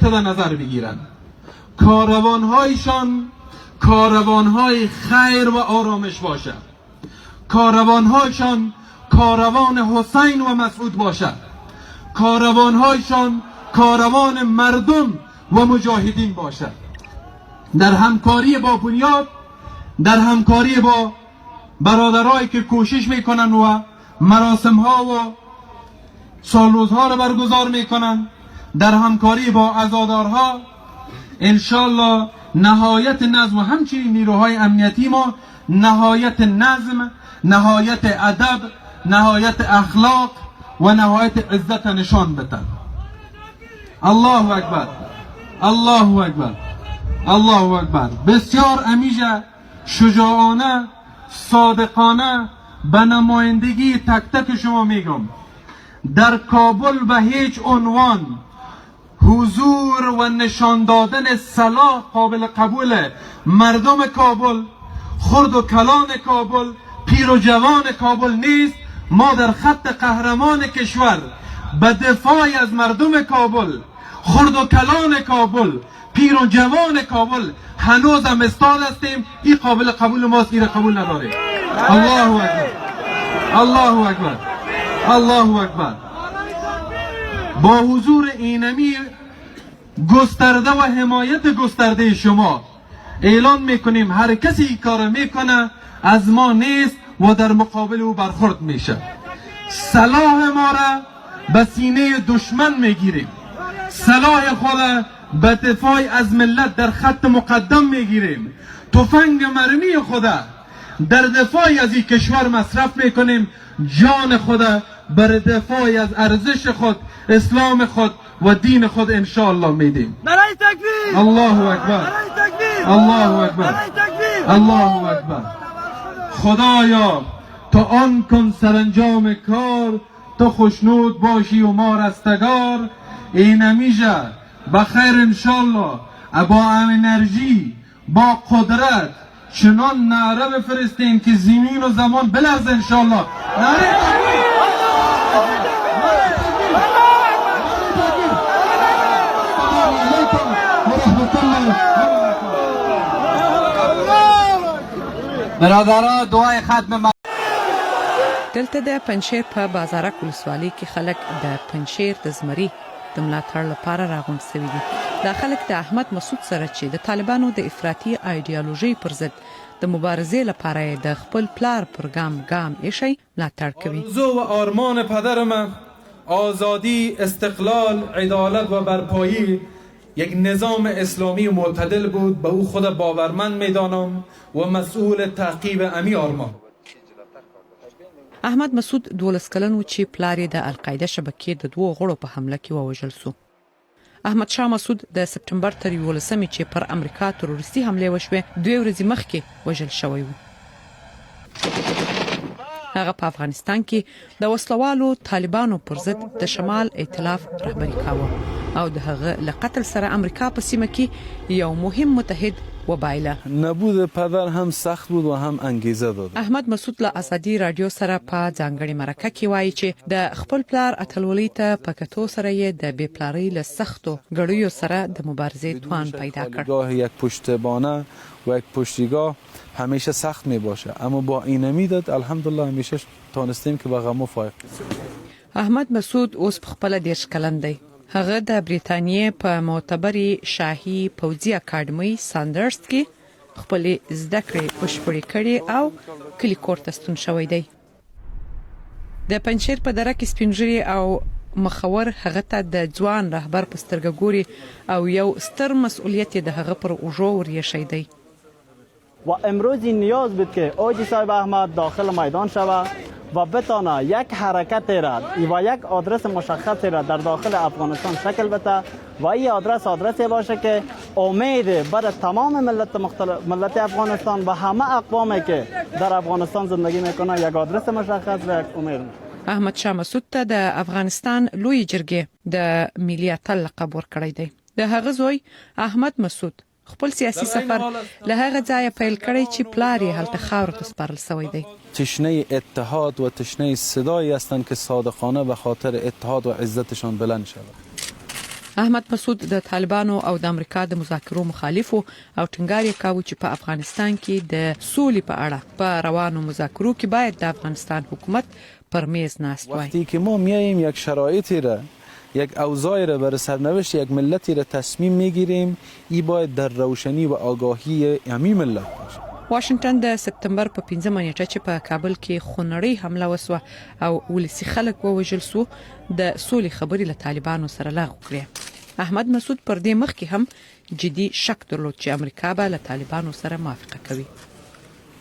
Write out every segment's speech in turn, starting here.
امنیت در نظر بگیرند. کاروانهایشان کاروانهای خیر و آرامش باشد. کاروانهایشان کاروان حسین و مسعود باشد. کاروانهایشان کاروان مردم و مجاهدین باشد. در همکاری با بنیاد، در همکاری با برادرایی که کوشش میکنن و مراسم ها و سالروزها را برگزار میکنن، در همکاری با عزادارها، انشالله نهایت نظم و همچنین نیروهای امنیتی ما نهایت نظم، نهایت ادب، نهایت اخلاق و نهایت عزت نشان بدن. الله اکبر، الله اکبر، الله اکبر. بسیار امیجه شجاعانه، صادقانه به نمایندگی تک تک شما میگم، در کابل به هیچ عنوان حضور و نشان دادن صلاح قابل قبول مردم کابل، خرد و کلان کابل، پیر و جوان کابل نیست. ما در خط قهرمان کشور به دفاع از مردم کابل، خرد و کلان کابل، پیر و جوان کابل هنوز هم استاد هستیم. این قابل قبول ماست، این قبول نداریم. الله اکبر، الله اکبر، الله اکبر. با حضور اینمی گسترده و حمایت گسترده شما اعلان میکنیم هر کسی این کار میکنه از ما نیست و در مقابل او برخورد میشه. سلاح ما را به سینه دشمن میگیریم، سلاح خود به دفاع از ملت در خط مقدم میگیریم، تفنگ مرمی خود در دفاع از این کشور مصرف میکنیم، جان خود بر دفاع از ارزش خود، اسلام خود و دین خود انشاءالله میدیم. برای تکبیر! الله اکبر، برای تکبیر! الله اکبر، برای تکبیر! الله اکبر. خدایا تو آن کن سرانجام کار، تو خوشنود باشی و ما رستگار. این همیشه بخیر انشالله با انرژی، با قدرت چنان نعره بفرستیم که زمین و زمان بلرزه انشالله. نعره تکبیر! برادران دعای ختم دلته د پنجشیر په بازارک ولسوالۍ کې خلک د پنجشیر د زمري د ملاتړ لپاره راغونډ شوي دي. دا خلک د احمد مسعود سره چې د طالبانو د افراطي ایډیالوژي پر ضد د مبارزې لپاره د خپل پلار پر ګام ایښی ملاتړ کوي. آرزو و آرمان پدرم آزادی، استقلال، عدالت و برپایی یک نظام اسلامی معتدل بود. به او خود باورمند میدانم و مسئول تعقیب امی آرمان. احمد مسعود 12 کلن و چې پلار یې د القاعده شبکې د 2 غړو په حمله کې ووژل سو. احمدشاه مسعود د سپټمبر تر 11 چې پر امریکا تروریستي حمله وشوه 2 ورځې مخکې وژل شوی و. هغه په افغانستان کې د وسلوالو طالبانو پر ضد د شمال ائتلاف رهبری کاوه او د هغه له قتل سره امریکا په سیمه کې یو مهم متحد وبایله. نبود پدر هم سخت بود و هم انگیزه داد. احمد مسعود له ازادي رادیو سره په ځانګړي مرکه کې وایي چې د خپل پلار اتلولۍ ته په کتو سره یې د بې پلارۍ له سختو ګړیو سره د مبارزې توان پیدا کړ. گاه یک پشتبانه و یک پشتیگاه همیشه سخت می باشه، اما با اینمی داد الحمدلله همیشه تانستیم که به غمو فایق. احمد مسعود اوس په خپل 10 کلن دی. هغه د بریتانیې په معتبرې شاهي پوځي اکاډمۍ ساندرز کې خپل زده کړې بشپړې کړې او کلی کور ته ستون شوی دی. د پنجشیر په دره کې سپینږیري او مخور هغه ته د ځوان رهبر په سترګه ګوري او یو ستر مسئولیت د هغه پر اوږو ورایښی دی. و امروزی نیاز بود که اوجی صاحب احمد داخل میدان شود و بتانه یک حرکت را و یک آدرس مشخص را در داخل افغانستان شکل بده و این آدرسی باشه که امید برای تمام ملت افغانستان و همه اقوامی که در افغانستان زندگی میکنه یک آدرس مشخص و یک امید. احمدشاه مسعود ته د افغانستان لوی جرګې د ملي اتل لقب ورکړی دی. د هغه زوی احمد مسعود خپل سیاسي سفر له هغه ځایه پیل کړی چې پلار یې هلته خاورو ته سپارل شوی دی. تشنه اتحاد و تشنه صدایی هستند که صادقانه به خاطر اتحاد و عزتشان بلند شود. احمد مسعود د طالبانو او د امریکا د مذاکرو مخالف او ټینګار یې کاوه چې په افغانستان کې د سولې په اړه په روانو مذاکرو کې باید د افغانستان حکومت پر میز ناست وای. وقتی که ما میایم یک شرایطی را، یک اوضاعی را برای سرنوشت یک ملتی را تصمیم میگیریم، این باید در روشنی و آگاهی همین ملت باشه. واشنگټن د سپتمبر په 15 نیټه چې په کابل کې خونړۍ حمله وسوه او ولسی خلک ووژل سو د سولې خبرې له طالبانو سره لغوه کړې. احمد مسعود پر دې مخکې هم جدي شک درلود چې امریکا به له طالبانو سره موافقه کوي.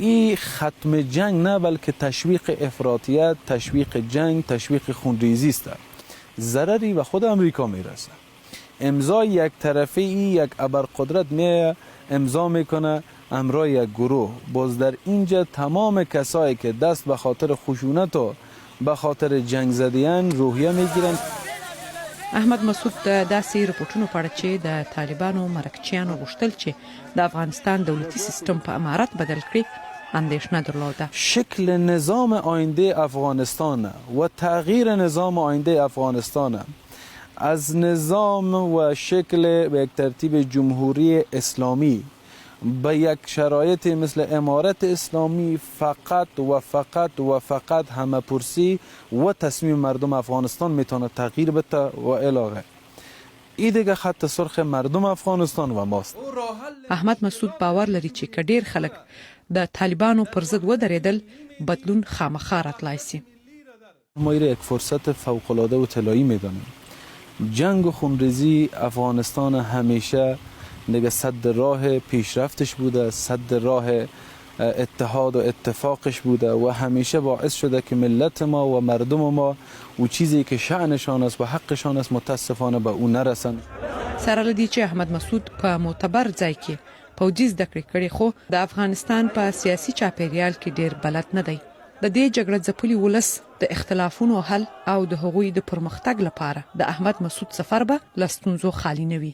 این ختم جنگ نه بلکه تشویق افراطیت، تشویق جنگ، تشویق خونریزی است. ضرری به خود امریکا میرسه. امضای یک طرفه یک ابرقدرت می امضا میکنه امرای یک گروه. باز در اینجا تمام کسایی که دست به خاطر خشونت و به خاطر جنگ زدیان روحیه میگیرن. احمد مسعود د داسې رپورټونو په اړه چې د طالبانو مرکچیانو غوښتل چې د افغانستان دولتي سیستم په امارت بدل کړي اندیشنه درلوده. شکل نظام آینده افغانستان و تغییر نظام آینده افغانستان از نظام و شکل به یک ترتیب جمهوری اسلامی به یک شرایط مثل امارت اسلامی فقط و فقط و فقط همه پرسی و تصمیم مردم افغانستان میتونه تغییر بده و علاقه. این دیگه خط سرخ مردم افغانستان و ماست. احمد مسعود باور لري چې کډیر خلک د طالبانو پر ضد ودرېدل بدلون خامخا راتلای شي. ما یک فرصت فوق العاده و طلایی میدانیم. جنگ و خونریزی افغانستان همیشه دیگه صد راه پیشرفتش بوده، صد راه اتحاد و اتفاقش بوده و همیشه باعث شده که ملت ما و مردم ما و چیزی که شأنشان است و حقشان است متاسفانه به اون نرسن. سره لدی چې احمد مسعود په معتبر ځای کې پوځي زده کړې کړې خو د افغانستان په سیاسي چاپیریال کې ډیر بلد نه دی. د دې جګړې ځپلي ولس د اختلافونو حل او د هغوی د پرمختګ لپاره د احمد مسعود سفر به له ستونزو خالی نه وي.